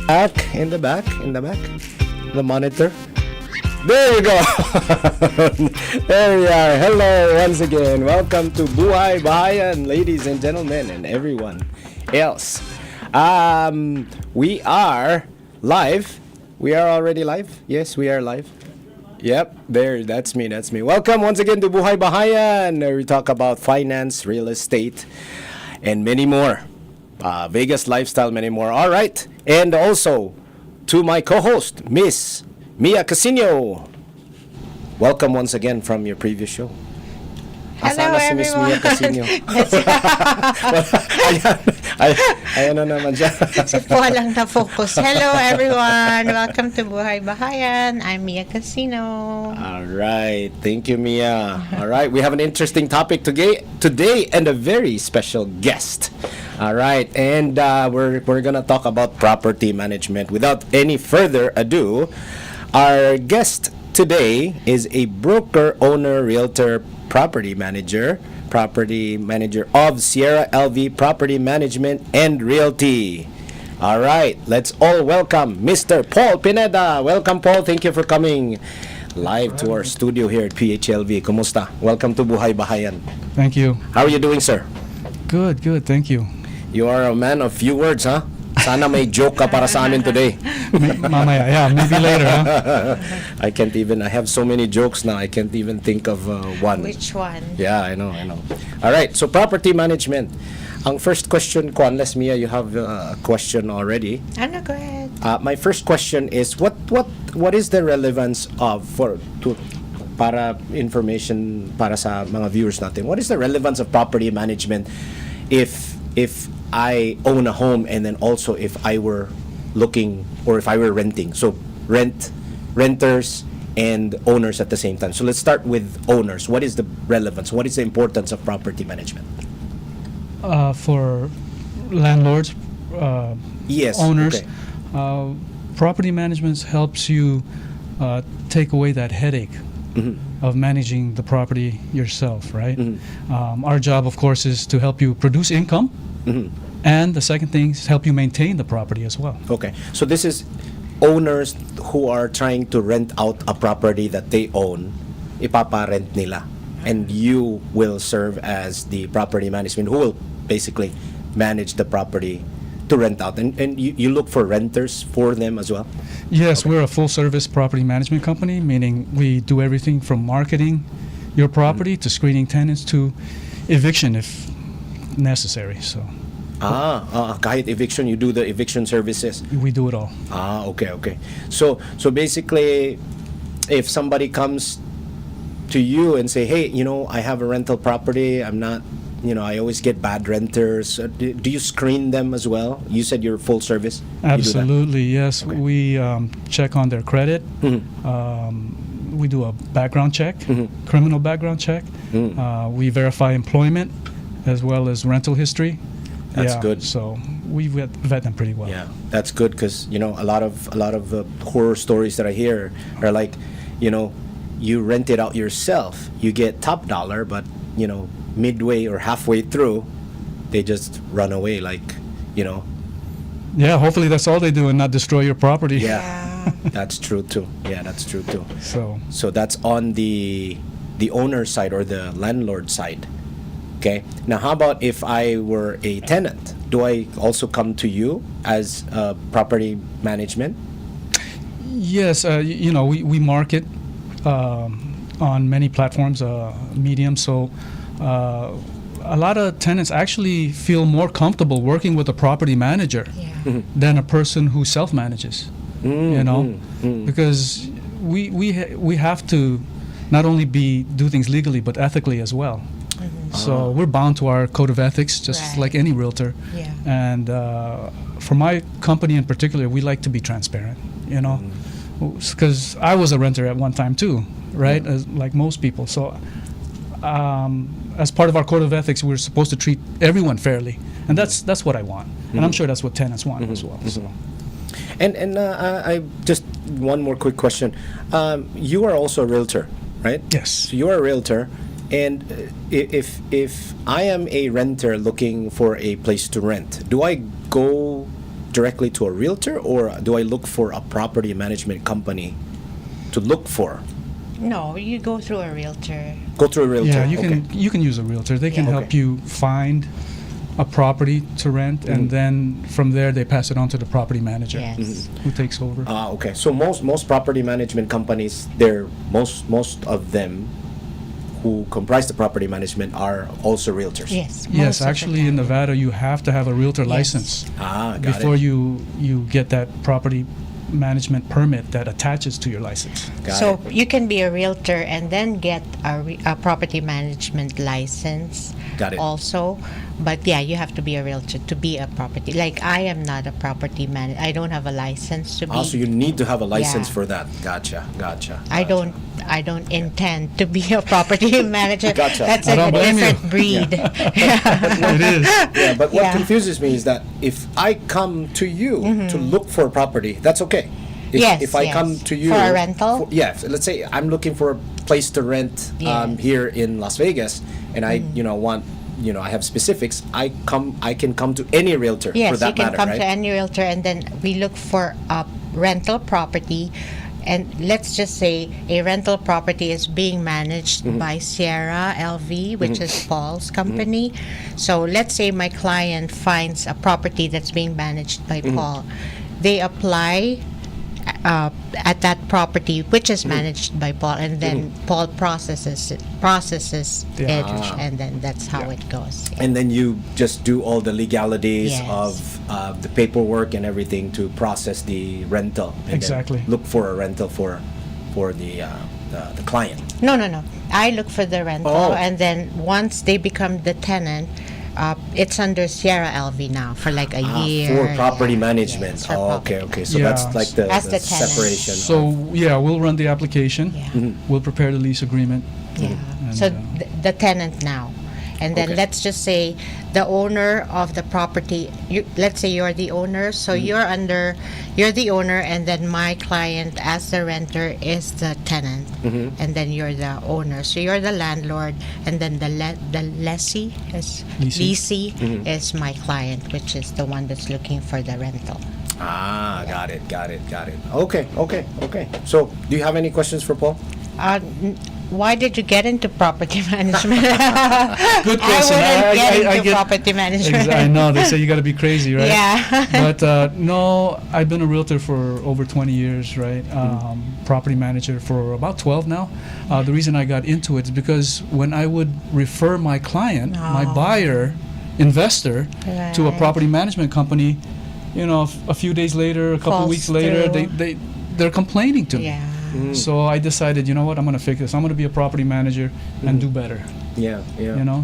Back, in the back, the monitor. There you go. There we are. Hello once again. Welcome to Buhay Bahayan, ladies and gentlemen, and everyone else. We are live. We are already live. Yes, we are live. Yep, that's me. Welcome once again to Buhay Bahayan, where we talk about finance, real estate, and many more. Vegas lifestyle, many more. All right. And also to my co-host, Miss Mia Casino. Welcome once again from your previous show. Hello, si Miss Mia everyone. Casino. Ayan na naman siya. Si Po lang na-focus. Hello, everyone. Welcome to Buhay Bahayan. I'm Mia Casino. All right. Thank you, Mia. All right. We have an interesting topic today and a very special guest. All right. And we're going to talk about property management. Without any further ado, our guest today is a broker, owner, realtor, property manager of Sierra LV Property Management and Realty. All right, let's all welcome Mr. Paul Pineda. Welcome, Paul. Thank you for coming live to our studio here at PHLV. Kumusta? Welcome to Buhay Bahayan. Thank you. How are you doing, sir? Good. Thank you. You are a man of few words, huh? Sana may joke ka para sa amin today. Mamaya, yeah, maybe later, huh? I have so many jokes now, I can't even think of one. Which one? Yeah, I know. All right, so property management. Ang first question ko, unless Mia, you have a question already. Go ahead. My first question is, what is the relevance of, para information para sa mga viewers natin, what is the relevance of property management if I own a home, and then also if I were looking or if I were renting? So renters and owners at the same time. So let's start with owners. What is the relevance? What is the importance of property management? For landlords, Yes. owners, Okay. property management helps you take away that headache of managing the property yourself, right? Our job, of course, is to help you produce income. And the second thing is help you maintain the property as well. Okay. So this is owners who are trying to rent out a property that they own, ipapa-rent nila. And you will serve as the property management who will basically manage the property to rent out. And you look for renters for them as well? Yes, we're a full-service property management company, meaning we do everything from marketing your property to screening tenants to eviction if necessary. So Kahit eviction, you do the eviction services? we do it all. Okay. So basically, if somebody comes to you and say, hey, I have a rental property, I'm not, I always get bad renters. Do you screen them as well? You said you're full service. Absolutely, yes. Okay. We check on their credit. We do a background check, criminal background check. We verify employment as well as rental history. That's good. So we vet them pretty well. Yeah, that's good because a lot of horror stories that I hear are like, you rent it out yourself, you get top dollar, but midway or halfway through, they just run away, like. Yeah, hopefully that's all they do and not destroy your property. Yeah, that's true too. So that's on the owner side or the landlord side. Okay. Now, how about if I were a tenant? Do I also come to you as property management? Yes, we market on many platforms, medium. So a lot of tenants actually feel more comfortable working with a property manager than a person who self-manages. Because we have to not only do things legally but ethically as well. So we're bound to our code of ethics, just like any realtor. Yeah. And for my company in particular, we like to be transparent, because I was a renter at one time too, right? Like most people. So as part of our code of ethics, we're supposed to treat everyone fairly, and that's what I want, and I'm sure that's what tenants want as well. So. And I just one more quick question. You are also a realtor, right? Yes. So you are a realtor. And if I am a renter looking for a place to rent, do I go directly to a realtor, or do I look for a property management company to look for? No, you go through a realtor. Go through a realtor. Yeah, you okay. can use a realtor. They can Yeah. help Okay. you find a property to rent, and then from there they pass it on to the property manager, Yes. who takes over. Okay. So most property management companies, most of them who comprise the property management are also realtors. Yes. most Yes, of the actually in time. Nevada you have to have a realtor Yes. license Got before it. you get that property management permit that attaches to your license. Got So it. you can be a realtor and then get a property management license. Got it. Also, but yeah, you have to be a realtor to be a property. Like I am not a property man. I don't have a license to be. Also, you need to have a license Yeah. for that. Gotcha. I don't intend to be a property manager. Gotcha. That's I a don't blame you. different breed. It is. Yeah, but what Yeah. confuses me is that if I come to you to look for a property, that's okay. If, Yes, if I yes. come to you For a rental? yeah, so let's say I'm looking for a place to rent Yes. here in Las Vegas, and I want I have specifics. I can come to any realtor for Yes, that you can matter, come right? to any realtor, and then we look for a rental property. And let's just say a rental property is being managed by Sierra LV, which is Paul's company. So let's say my client finds a property that's being managed by Paul. They apply at that property, which is managed by Paul, and then Paul processes it, The application. and then that's how it goes. And then you just do all the legalities Yes. of the paperwork and everything to process the rental. And then Exactly. look for a rental for the client. No. I look for the rental, Oh. and then once they become the tenant, it's under Sierra LV now for like a year. For property yeah. management. Yes, for Oh, property. okay. So Yeah. that's like the As the tenant. separation. So yeah, we'll run the application. Yeah. We'll prepare the lease agreement. Yeah. And, So uh, the tenant now. And then Okay. let's just say the owner of the property, let's say you're the owner, so you're the owner, and then my client as the renter is the tenant, and then you're the owner. So you're the landlord, and then the lessee is Leasing. is my client, which is the one that's looking for the rental. Got it. Okay. So, do you have any questions for Paul? Why did you get into property management? Good question. I wouldn't get into get- property management. I know they say you got to be crazy, right? Yeah. But no, I've been a realtor for over 20 years, right? Property manager for about 12 now. The reason I got into it is because when I would refer my client, my Oh. buyer, investor, to a Right. property management company, a few days later, a couple Falls weeks later, through. they're complaining to me. Yeah. So I decided, you know what, I'm going to fix this. I'm going to be a property manager and do better. Yeah.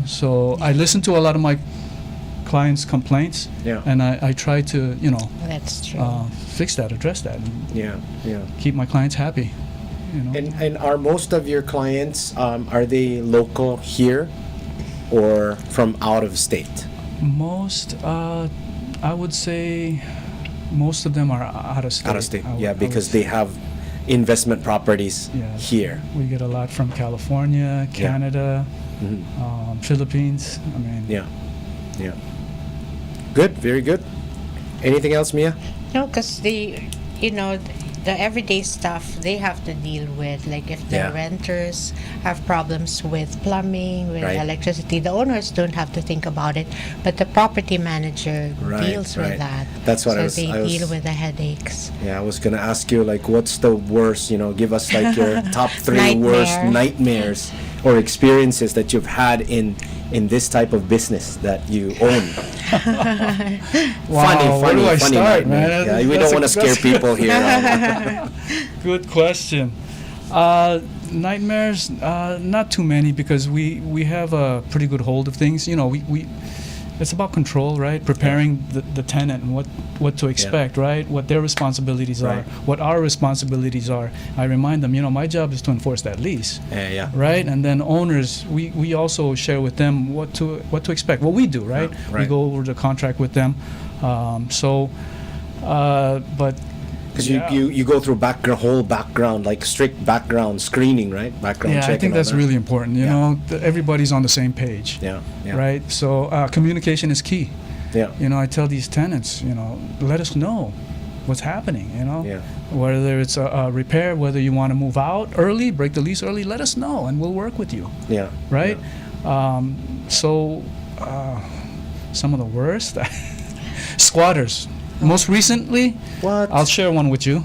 So I listen to a lot of my clients' complaints, Yeah. and I try to, That's true. fix that, address that, and Yeah. keep my clients happy. And are most of your clients are they local here, or from out of state? Most, I would say, most of them are out of state. Out of state. I would- Yeah, I would because say. they have investment properties Yeah. here. We get a lot from California, Canada, Philippines. I mean, Yeah. Good. Very good. Anything else, Mia? No, because the everyday stuff they have to deal with. Like if the Yeah. renters have problems with plumbing, with Right. electricity, the owners don't have to think about it, but the property manager Right, deals right. with that. That's what so I was- they I was- deal with the headaches. Yeah, I was gonna ask you, like, what's the worst? Give us like your top three worst Nightmare. nightmares or experiences that you've had in this type of business that you own. Wow, where do I funny start, nightmare. man? Yeah, we That's don't a- want to scare that's- people here. Good question. Nightmares, not too many, because we have a pretty good hold of things. We it's about control, right? Preparing the tenant and what to expect, right? What their responsibilities Right. are, what our responsibilities are. I remind them, my job is to enforce that lease, Yeah. right? And then owners, we also share with them what to expect. What we do, right? Yeah, We right. go over the contract with them. But Because yeah. you go through whole background, like strict background screening, right? Background Yeah, check. I think and all that's that. really important. Yeah. Everybody's on the same page. Yeah. Right. So communication is key. Yeah. You know, I tell these tenants, you know, let us know what's happening, you know. Yeah. Whether it's a repair, whether you want to move out early, break the lease early, let us know and we'll work with you, Yeah. right? So some of the worst squatters. Most recently, What? I'll share one with you.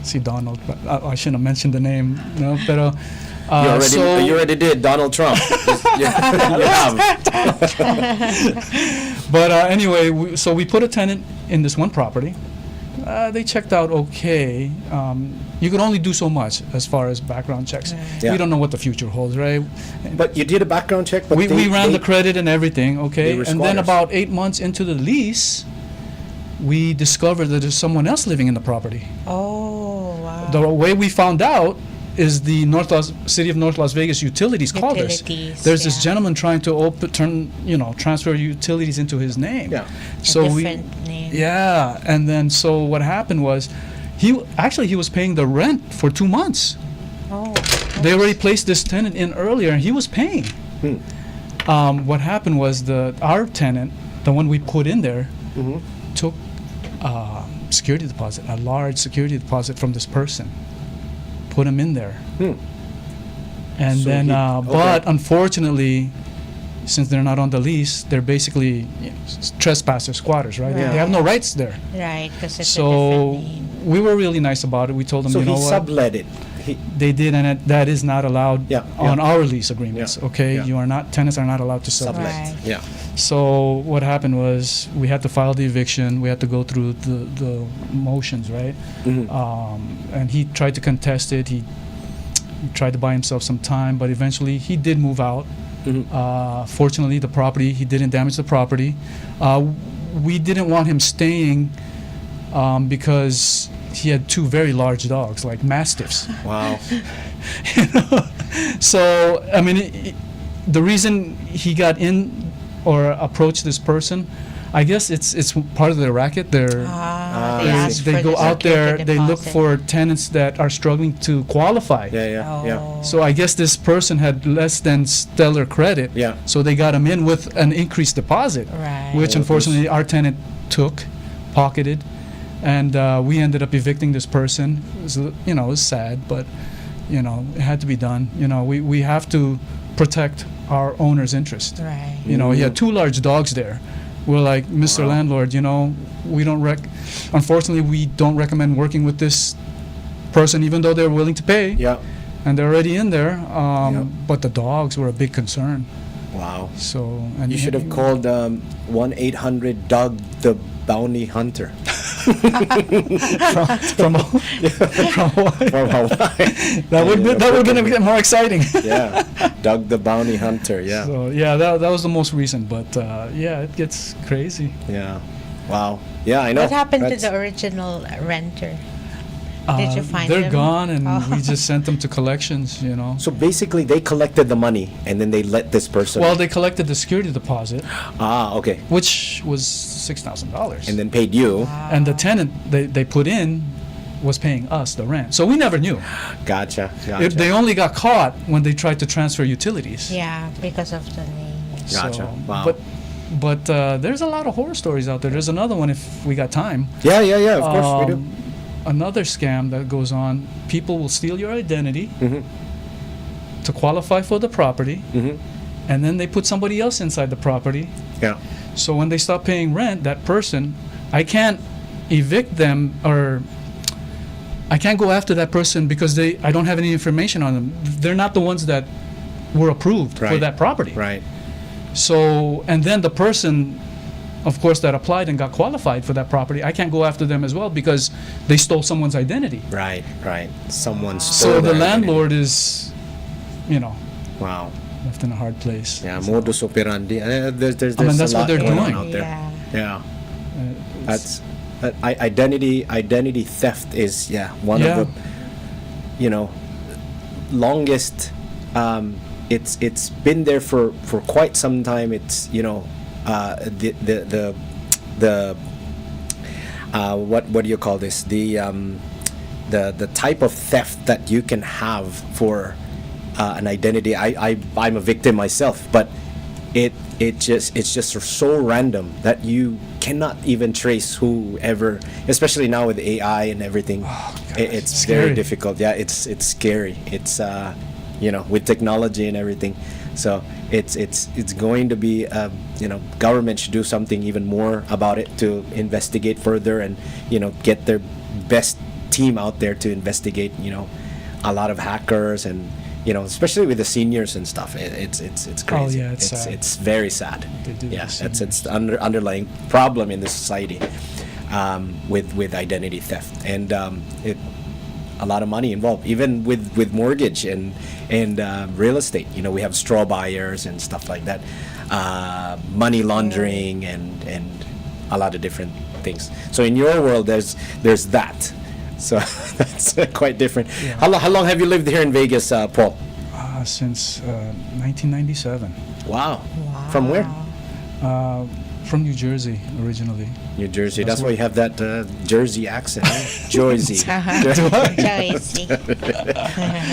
See Donald, but I shouldn't have mentioned the name, no, pero You already did Donald Trump. you have. But anyway, so we put a tenant in this one property. They checked out okay. You could only do so much as far as background checks. Yeah. We don't know what the future holds, right? But you did a background check. But We ran the credit and everything, okay? They were And then squatters. about 8 months into the lease, we discovered that there's someone else living in the property. Oh, wow. The way we found out is the City of North Las Vegas Utilities called us. Utilities, There's this yeah. gentleman trying to transfer utilities into his name. Yeah. So A we, different name. yeah, and then so what happened was, he was paying the rent for 2 months. Oh, They already placed this tenant in earlier, and he was paying. What happened was our tenant, the one we put in there, took security deposit, a large security deposit from this person, put him in there, and So then okay. but unfortunately, since they're not on the lease, they're basically trespassers, squatters, right? Right. They have no rights there. right, because it's a So different name. we were really nice about it. We told them, So you he know what, sublet it. they did, and that is not allowed Yeah, on yeah. our lease agreements. Yeah, Okay, yeah. tenants are not allowed to sublet. Sublet. Right. Yeah. So what happened was we had to file the eviction. We had to go through the motions, right? And he tried to contest it. He tried to buy himself some time, but eventually he did move out. Fortunately, he didn't damage the property. We didn't want him staying because he had 2 very large dogs, like mastiffs. Wow. So, I mean, the reason he got in or approached this person, I guess it's part of their racket. They I ask They for go the out there, security they look deposit. for tenants that are struggling to qualify. Yeah. Yeah. Yeah. Oh. So I guess this person had less than stellar credit. Yeah. So they got him in with an increased deposit, Right. which Oh, unfortunately our tenant took, pocketed, and we ended up evicting this person. It was sad, but it had to be done. We have to protect our owner's interest. Right. He had 2 large dogs there. We're like, Mr. Wow. Landlord, we don't unfortunately, we don't recommend working with this person, even though they're willing to pay, Yeah. and they're already in there. Yeah. But the dogs were a big concern. Wow. So, and You should have called 1-800 Doug the Bounty Hunter from Hawaii. from Hawaii. That would gonna get more exciting. Yeah. Doug the Bounty Hunter. Yeah. So that was the most recent, but it gets crazy. Yeah. Wow. Yeah, I know. What happened to That's- the original renter? Did you find They're them? gone, and Oh. we just sent them to collections. So basically, they collected the money and then they let this person. Well, they collected the security deposit, okay. which was $6,000. And then paid you. And the tenant they put in was paying us the rent. So we never knew. Gotcha. They only got caught when they tried to transfer utilities. Yeah, because of the name. Gotcha. Wow. But there's a lot of horror stories out there. There's another one if we got time. Yeah. Of course we do. Another scam that goes on, people will steal your identity Mm-hmm. to qualify for the property, and then they put somebody else inside the property. Yeah. So when they stop paying rent, that person, I can't evict them, or I can't go after that person because I don't have any information on them. They're not the ones that were approved for Right. that property. Right. So, and then the person, of course, that applied and got qualified for that property, I can't go after them as well because they stole someone's identity. Right. Someone So stole the their landlord is, identity. Wow. left in a hard place. Yeah. Modus operandi. There's that's a what lot they're going on doing. out there. Yeah. Yeah. It's- That's identity theft is one Yeah. of the longest. It's been there for quite some time. It's what do you call this, the type of theft that you can have for an identity. I'm a victim myself, but it's just so random that you cannot even trace whoever, especially now with AI and everything. It's scary. very difficult. Yeah, it's scary. It's with technology and everything. So it's going to be government should do something even more about it to investigate further and get their best team out there to investigate a lot of hackers and especially with the seniors and stuff. It's crazy. Oh, yeah, it's sad. It's very sad. They do Yeah, the it's the underlying problem in the society with identity theft and a lot of money involved, even with mortgage and real estate. We have straw buyers and stuff like that, money laundering and a lot of different things. So in your world, there's that. So that's quite different. Yeah. How long have you lived here in Vegas, Paul? Since 1997. Wow. From where? From New Jersey originally. New Jersey. That's That's why you have that Jersey accent. Jersey. Joycey.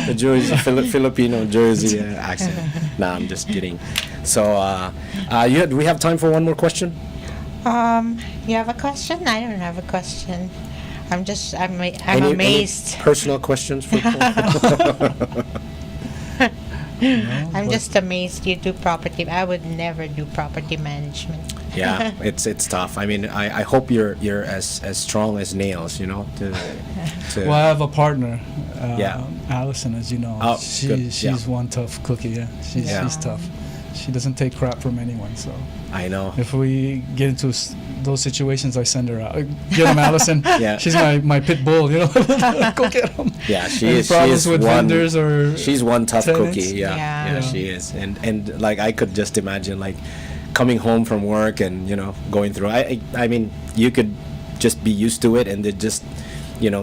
The Jersey Filipino Jersey accent. Nah, I'm just kidding. So, do we have time for one more question? You have a question? I don't have a question. I'm Any amazed. personal questions for Paul? I'm just amazed you do property. I would never do property management. Yeah, it's tough. I mean, I hope you're as strong as nails, to Well, I have a partner, Yeah. Allison, as you know. Oh, good. She's Yeah. one tough cookie. Yeah, she's tough. She doesn't take crap from anyone. So I know. if we get into those situations, I send her out. Get him, Allison. Yeah. She's my pit bull. Go get him. Yeah, she Any is. She problems is with one. vendors or She's one tough tenants? cookie. Yeah, Yeah. she is. And like I could just imagine like coming home from work and going through. I mean, you could just be used to it and then just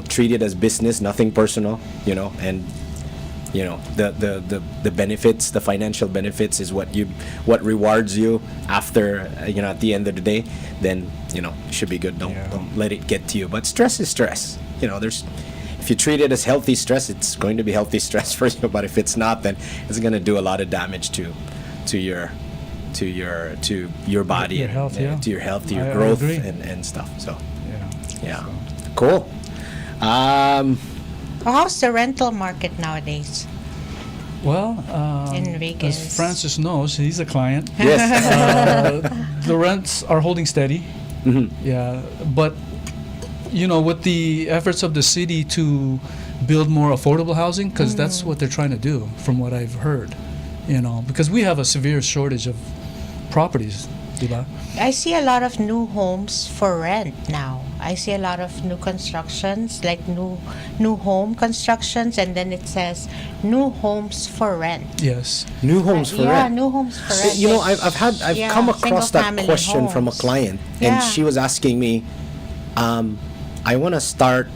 treat it as business, nothing personal. And the benefits, the financial benefits is what rewards you after at the end of the day. Then it should be good. Don't let it get to you. But stress is stress. If you treat it as healthy stress, it's going to be healthy stress for you. But if it's not, then it's going to do a lot of damage to your body, Your and, health, and yeah. to your health, to your I growth, agree. and stuff. So Yeah. cool. How's the rental market nowadays Well, in Vegas? as Francis knows, he's a client. Yes. The rents are holding steady. Mhm. Yeah, but with the efforts of the city to build more affordable housing, because that's what they're trying to do, from what I've heard. Because we have a severe shortage of properties, diba? I see a lot of new homes for rent now. I see a lot of new constructions, like new home constructions, and then it says new homes for rent. Yes. New homes for Yeah, rent. new homes for rent. I've Yeah, come across that single-family question from a homes. client, and Yeah. she was asking me, I want to start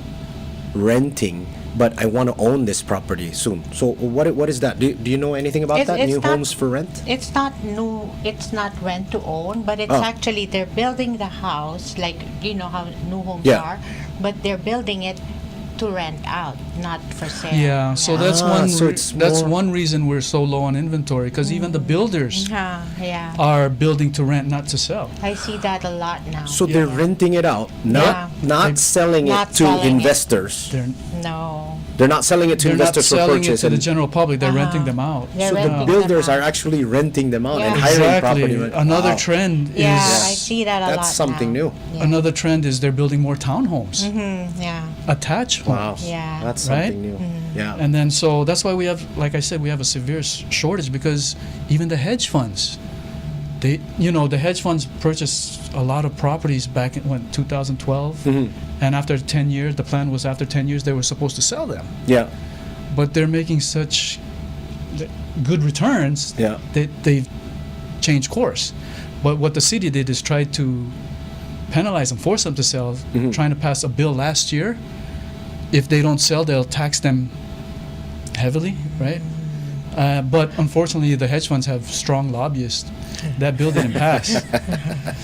renting, but I want to own this property soon. So what is that? Do you know anything about It's- that? it's New not- homes for rent? It's not new. It's not rent to own, but it's Oh. actually they're building the house, like how new homes Yeah. are, but they're building it to rent out, not for sale. Yeah, so that's Ah, one. so it's That's more- one reason we're so low on inventory, because even the builders Yeah. are building to rent, not to sell. I see that a lot now. So they're renting it out, not They- selling Not it to selling it. investors. No. They're not selling it to They're not investors for selling it purchase. to the and- general public. They're renting Uh-huh. them out. They're so the renting them builders out. are actually renting them out and Yeah. hiring property. Exactly. rent- Another Wow. trend Yeah, is I see that a lot. That's something now. new. Yeah. another trend is they're building more townhomes, Yeah. attached Wow. homes. Yeah. That's Right? something new. Yeah. And then so that's why we have, like I said, we have a severe shortage, because even the hedge funds, the hedge funds purchased a lot of properties back in 2012, Mhm. and after 10 years, the plan was after 10 years they were supposed to sell them, Yeah. but they're making such good returns Yeah. that they've changed course. But what the city did is try to penalize them, force them to sell, Mhm. trying to pass a bill last year. If they don't sell, they'll tax them heavily, right? But unfortunately, the hedge funds have strong lobbyists. That bill didn't pass.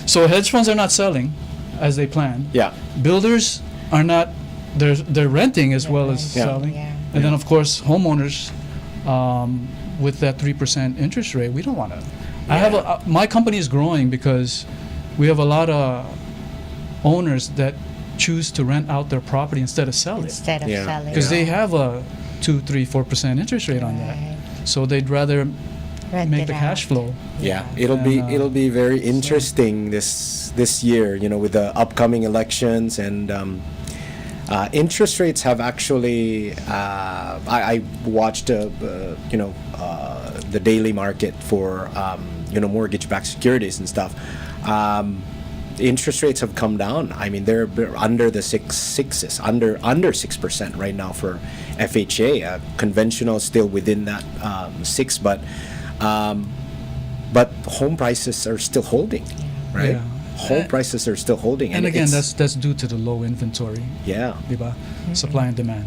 So hedge funds are not selling as they planned. Yeah. Builders are not. They're renting as well as Yeah. selling. Yeah. And then of course homeowners, with that 3% interest rate, we don't want to I have my company is growing because we have a lot of owners that choose to rent out their property instead of sell it Instead of Yeah. selling. because they have a 2, 3, 4% interest rate on that. Right. So they'd rather Rent make it the cash out. flow. Yeah, Yeah. it'll be very interesting this year. You know, with the upcoming elections and interest rates have actually. I watched the daily market for mortgage-backed securities and stuff. The interest rates have come down. I mean, they're under the sixes, under 6% right now for FHA. Conventional still within that 6, but home prices are still holding, right? Yeah. Home prices are still holding, And again, it's- that's due to the low inventory, yeah. diba? Supply and demand.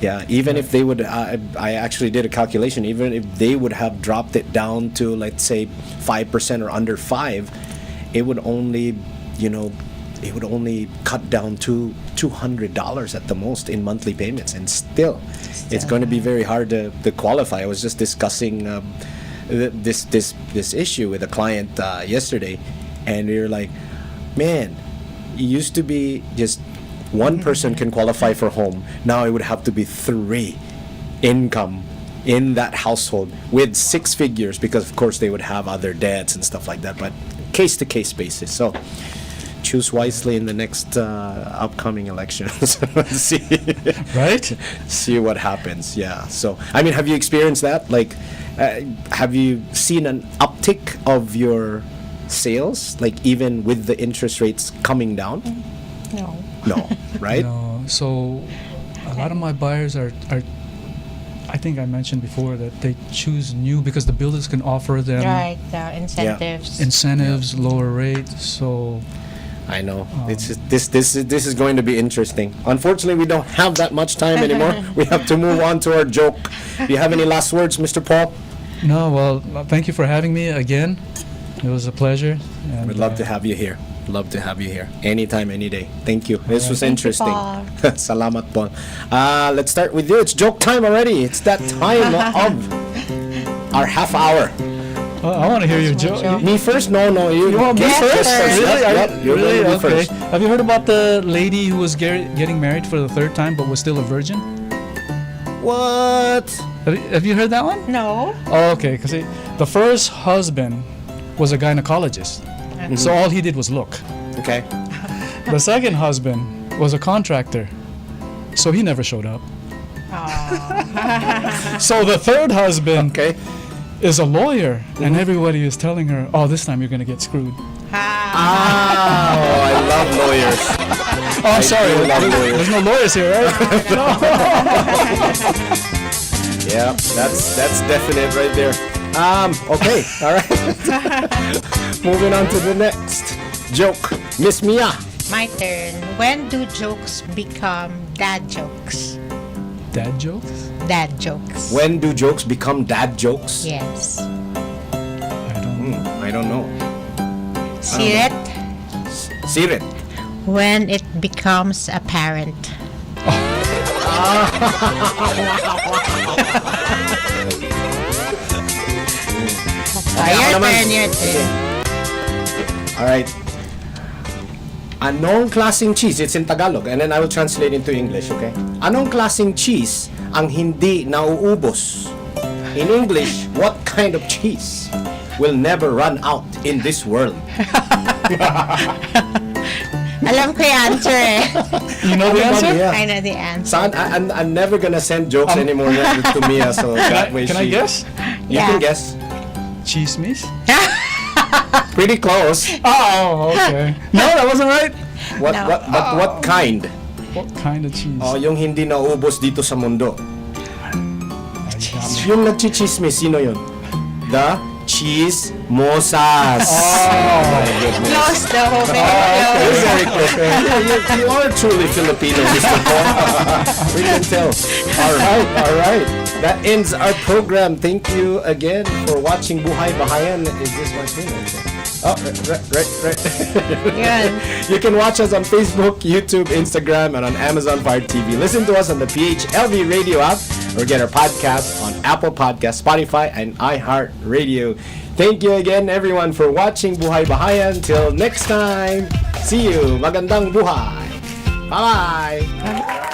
Yeah, even if they would, I actually did a calculation. Even if they would have dropped it down to, let's say, 5% or under 5, it would only, cut down to $200 at the most in monthly payments, and still, it's going to be very hard to qualify. I was just discussing this issue with a client yesterday, and we were like, man, it used to be just one person can qualify for home. Now it would have to be 3 income in that household with 6 figures, because of course they would have other debts and stuff like that, but case to case basis. So choose wisely in the next upcoming elections. see Right? see what happens. Yeah. So I mean, have you experienced that? Like, have you seen an uptick of your sales, like even with the interest rates coming down? No. No, right? No, so a lot of my buyers are I think I mentioned before that they choose new because the builders can offer them Right. The incentives. incentives, lower rate. So I know. It's just, this is going to be interesting. Unfortunately, we don't have that much time anymore. We have to move on to our joke. Do you have any last words, Mr. Paul? no, well, thank you for having me again. It was a pleasure. And, We'd love to have you here. Love to have you here. Anytime, any day. Thank you. This was Thank you, interesting. Paul. Salamat, Paul. Let's start with you. It's joke time already. It's that time of our half hour. I want to hear your That's my joke. joke. Me first? No. You want me guess first? Really? Yep, you're Really? going to be Okay. first. Have you heard about the lady who was getting married for the 3rd time but was still a virgin? What? Have you heard that one? No. Oh, okay. Because the first husband was a gynecologist, so all he did was look. Okay. The second husband was a contractor, so he never showed up. So the third husband Okay. is a lawyer, and everybody is telling her, "Oh, this time you're gonna get screwed." Oh, I love lawyers. Oh, I'm sorry. do love lawyers. There's no lawyers here, right? Yeah, that's definite right there. Okay, all right. Moving on to the next joke, Miss Mia. My turn. When do jokes become dad jokes? Dad jokes? Dad jokes. When do jokes become dad jokes? Yes. I don't know. See it? See it. When it becomes apparent. Your turn, your turn. All right. Anong klaseng cheese? It's in Tagalog, and then I will translate into English, okay? Anong klaseng cheese ang hindi nauubos? In English, what kind of cheese will never run out in this world? Alam ko yung answer eh. You know the answer? Yeah. I know the answer. So I'm never gonna send jokes anymore to Mia, so that way Can I she... guess? You Yeah. can guess. Cheese miss? Pretty close. Oh, okay. No, that wasn't right. No. What kind? What kind of cheese? Oh, yung hindi nauubos dito sa mundo. Cheese. Yung nagchichismis, sino yun? The Chismosas. Oh. My goodness. Close though. Very You're close. very close. Yeah, you are truly Filipino, Mr. Paul. We can tell. All right. That ends our program. Thank you again for watching Buhay Bahayan. Is this my screen? Oh, right. Yan. You can watch us on Facebook, YouTube, Instagram, and on Amazon Fire TV. Listen to us on the PHLV radio app or get our podcast on Apple Podcasts, Spotify, and iHeartRadio. Thank you again, everyone, for watching Buhay Bahayan. Till next time, see you. Magandang buhay. Bye-bye.